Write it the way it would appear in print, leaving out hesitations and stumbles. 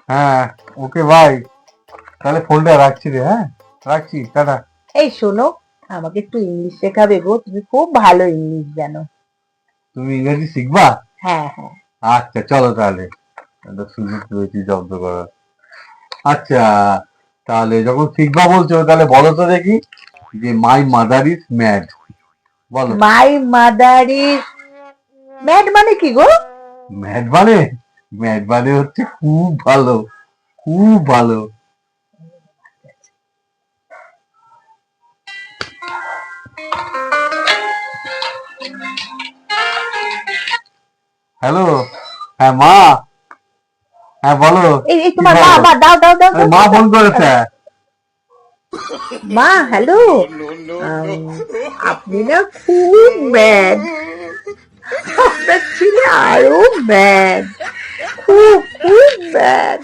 হ্যাঁ, ওকে ভাই, তাহলে ফোনটা রাখছি রে। হ্যাঁ, রাখছি, টাটা। এই শোনো, আমাকে একটু ইংলিশ শেখাবে গো, তুমি খুব ভালো ইংলিশ জানো। তুমি ইংরেজি শিখবা? হ্যাঁ হ্যাঁ। আচ্ছা চলো তাহলে, একটা সুযোগ পেয়েছি শব্দ করার। আচ্ছা, তাহলে যখন শিখবা বলছো তাহলে বলো তো দেখি, যে মাই মাদার ইজ ম্যাড, বলো। মাই মাদার ইজ ম্যাড মানে কি গো? ম্যাড মানে, ম্যাড মানে হচ্ছে খুব ভালো, খুব ভালো। হ্যালো, হ্যাঁ মা, হ্যাঁ বলো। এই এই কি তোমার মা, খবর? মা দাও দাও দাও আরে দাও মা দাও, ফোন দাও। করেছে। মা হ্যালো, আপনি না খুব ম্যাড, আপনার ছেলে আরো ম্যাড, খুব খুব ম্যাড।